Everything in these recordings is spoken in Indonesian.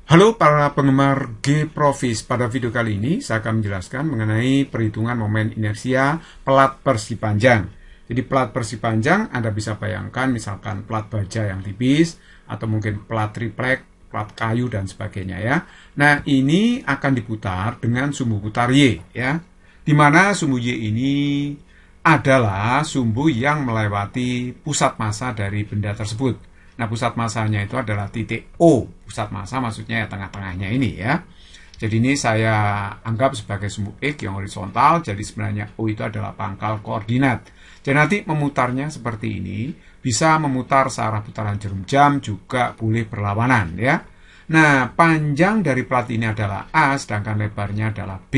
Halo para penggemar G-Profis, pada video kali ini saya akan menjelaskan mengenai perhitungan momen inersia plat persegi panjang. Jadi plat persegi panjang Anda bisa bayangkan misalkan plat baja yang tipis atau mungkin plat triplek, plat kayu dan sebagainya ya. Nah, ini akan diputar dengan sumbu putar Y ya. Di mana sumbu Y ini adalah sumbu yang melewati pusat massa dari benda tersebut. Nah, pusat massanya itu adalah titik O. Pusat massa maksudnya ya tengah-tengahnya ini ya. Jadi ini saya anggap sebagai sumbu X yang horizontal. Jadi sebenarnya O itu adalah pangkal koordinat. Dan nanti memutarnya seperti ini. Bisa memutar searah putaran jarum jam, juga boleh berlawanan ya. Nah, panjang dari plat ini adalah A, sedangkan lebarnya adalah B.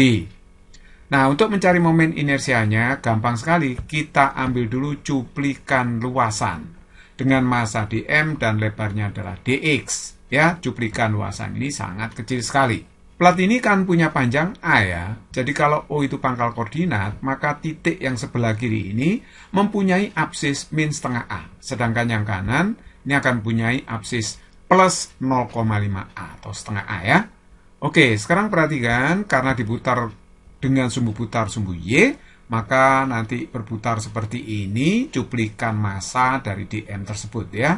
Nah, untuk mencari momen inersianya, gampang sekali. Kita ambil dulu cuplikan luasan dengan massa dm dan lebarnya adalah dx. Ya, cuplikan luasan ini sangat kecil sekali. Plat ini kan punya panjang A ya. Jadi kalau O itu pangkal koordinat, maka titik yang sebelah kiri ini mempunyai absis min setengah A. Sedangkan yang kanan ini akan mempunyai absis plus 0,5 A atau setengah A ya. Oke, sekarang perhatikan karena diputar dengan sumbu putar sumbu Y, maka nanti berputar seperti ini cuplikan massa dari dm tersebut ya.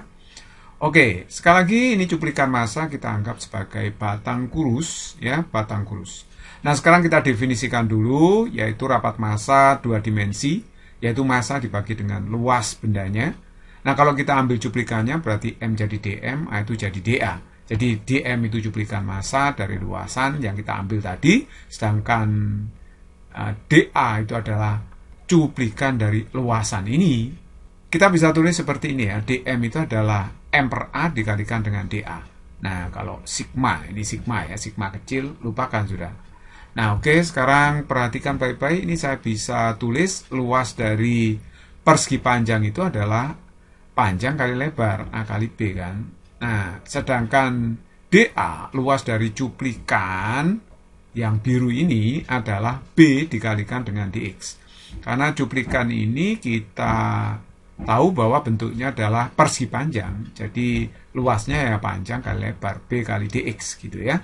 Oke, sekali lagi ini cuplikan massa kita anggap sebagai batang kurus ya, batang kurus. Nah, sekarang kita definisikan dulu yaitu rapat massa dua dimensi, yaitu massa dibagi dengan luas bendanya. Nah, kalau kita ambil cuplikannya berarti m jadi dm, A itu jadi dA. Jadi dm itu cuplikan massa dari luasan yang kita ambil tadi, sedangkan dA itu adalah cuplikan dari luasan ini. Kita bisa tulis seperti ini ya, dm itu adalah m per A dikalikan dengan dA. Nah, kalau sigma, ini sigma ya, sigma kecil, lupakan sudah. Nah, oke, sekarang perhatikan baik-baik, ini saya bisa tulis luas dari persegi panjang itu adalah panjang kali lebar, A kali B kan. Nah, sedangkan dA, luas dari cuplikan yang biru ini adalah B dikalikan dengan dx. Karena cuplikan ini kita tahu bahwa bentuknya adalah persegi panjang. Jadi luasnya ya panjang kali lebar, B kali dx gitu ya.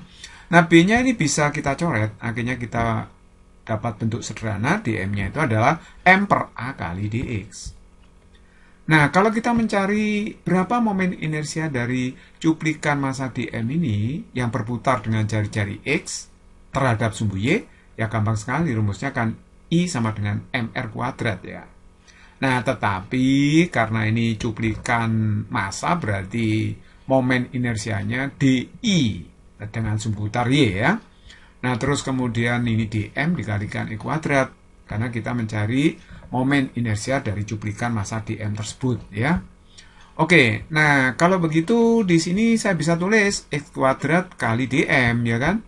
Nah, B-nya ini bisa kita coret. Akhirnya kita dapat bentuk sederhana, dm-nya itu adalah M per A kali dx. Nah, kalau kita mencari berapa momen inersia dari cuplikan massa dm ini yang berputar dengan jari-jari X terhadap sumbu Y, ya gampang sekali rumusnya kan I sama dengan mr kuadrat ya. Nah, tetapi karena ini cuplikan massa berarti momen inersianya dI dengan sumbu putar Y ya. Nah, terus kemudian ini dm dikalikan I kuadrat karena kita mencari momen inersia dari cuplikan massa dm tersebut ya. Oke, nah kalau begitu di sini saya bisa tulis X kuadrat kali dm ya kan.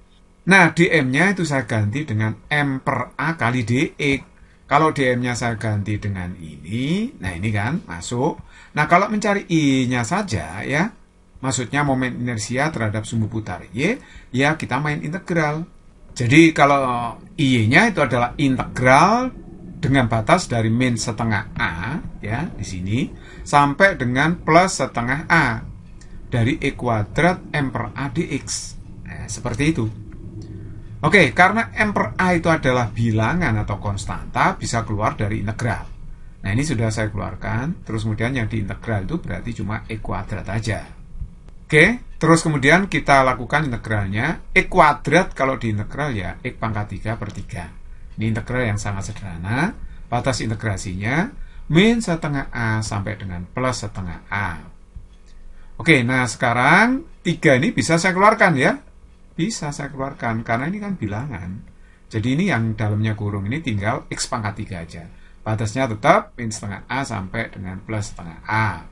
Nah, dm-nya itu saya ganti dengan M per A kali dx. Kalau dm-nya saya ganti dengan ini, nah ini kan masuk. Nah, kalau mencari I-nya saja ya, maksudnya momen inersia terhadap sumbu putar Y, ya kita main integral. Jadi kalau I-nya itu adalah integral dengan batas dari min setengah A, ya di sini, sampai dengan plus setengah A dari E kuadrat M per A dx. Nah, seperti itu. Oke, karena M per A itu adalah bilangan atau konstanta, bisa keluar dari integral. Nah, ini sudah saya keluarkan. Terus kemudian yang diintegral itu berarti cuma E kuadrat aja. Oke, terus kemudian kita lakukan integralnya. E kuadrat kalau diintegral ya X pangkat 3 per 3. Ini integral yang sangat sederhana. Batas integrasinya min setengah A sampai dengan plus setengah A. Oke, nah sekarang 3 ini bisa saya keluarkan ya. Bisa saya keluarkan, karena ini kan bilangan. Jadi ini yang dalamnya kurung ini tinggal X pangkat 3 aja. Batasnya tetap min setengah A sampai dengan plus setengah A.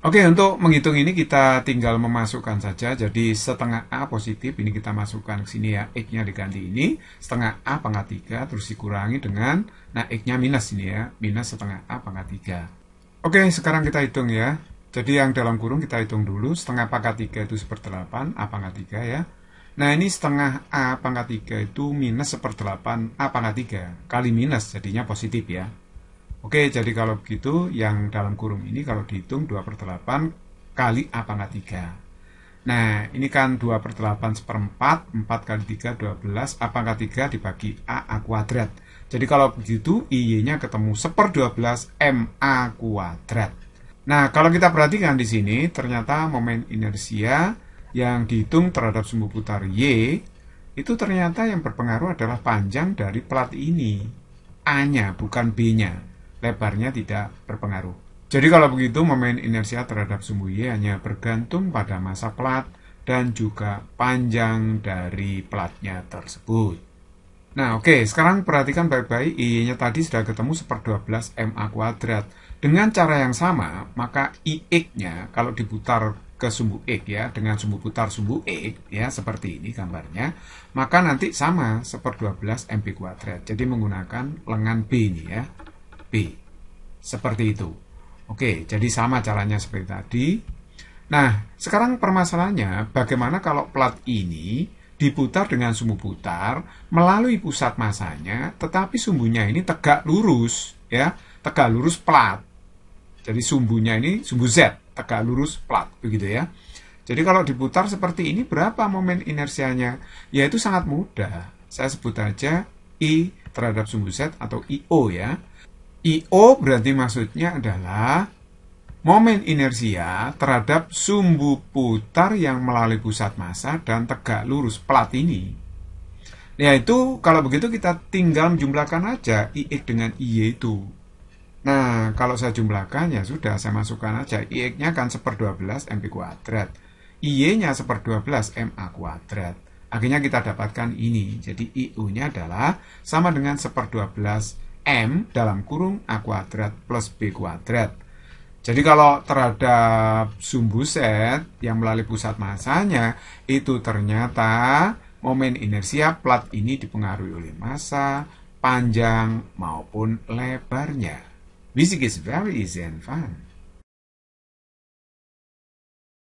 Oke, untuk menghitung ini kita tinggal memasukkan saja. Jadi setengah A positif, ini kita masukkan ke sini ya. X-nya diganti ini, setengah A pangkat 3, terus dikurangi dengan, nah X-nya minus ini ya. Minus setengah A pangkat 3. Oke, sekarang kita hitung ya. Jadi yang dalam kurung kita hitung dulu. Setengah pangkat 3 itu /8, A pangkat 3 ya. Nah, ini setengah A pangkat 3 itu minus 1/8 A pangkat 3. Kali minus, jadinya positif ya. Oke, jadi kalau begitu, yang dalam kurung ini kalau dihitung 2/8 kali A pangkat 3. Nah, ini kan 2/8 seperempat, 4 kali 3, 12, apakah 3 dibagi A kuadrat. Jadi kalau begitu, IY-nya ketemu 1/12 MA kuadrat. Nah, kalau kita perhatikan di sini, ternyata momen inersia yang dihitung terhadap sumbu putar Y, itu ternyata yang berpengaruh adalah panjang dari plat ini. A-nya, bukan B-nya. Lebarnya tidak berpengaruh. Jadi kalau begitu, momen inersia terhadap sumbu Y hanya bergantung pada massa plat dan juga panjang dari platnya tersebut. Nah, oke, sekarang perhatikan baik-baik, Y-nya tadi sudah ketemu 1/12 MA kuadrat. Dengan cara yang sama, maka IX-nya kalau diputar ke sumbu X ya, dengan sumbu putar sumbu X ya, seperti ini gambarnya, maka nanti sama 1/12 MP kuadrat. Jadi menggunakan lengan B ini ya, B. Seperti itu. Oke, jadi sama caranya seperti tadi. Nah, sekarang permasalahannya bagaimana kalau plat ini diputar dengan sumbu putar melalui pusat masanya, tetapi sumbunya ini tegak lurus, ya, tegak lurus plat. Jadi sumbunya ini sumbu Z, tegak lurus plat, begitu ya. Jadi kalau diputar seperti ini, berapa momen inersianya? Yaitu sangat mudah. Saya sebut aja I terhadap sumbu Z atau IO ya. IO berarti maksudnya adalah momen inersia terhadap sumbu putar yang melalui pusat massa dan tegak lurus plat ini. Yaitu kalau begitu kita tinggal menjumlahkan aja IX dengan IY itu. Nah, kalau saya jumlahkan ya sudah, saya masukkan aja. IX-nya kan 1/12 MP kuadrat. IY-nya 1/12 MA kuadrat. Akhirnya kita dapatkan ini. Jadi IU-nya adalah sama dengan 1/12 M dalam kurung A kuadrat plus B kuadrat. Jadi kalau terhadap sumbu Z yang melalui pusat massanya, itu ternyata momen inersia plat ini dipengaruhi oleh massa, panjang maupun lebarnya. Music is very easy and fun.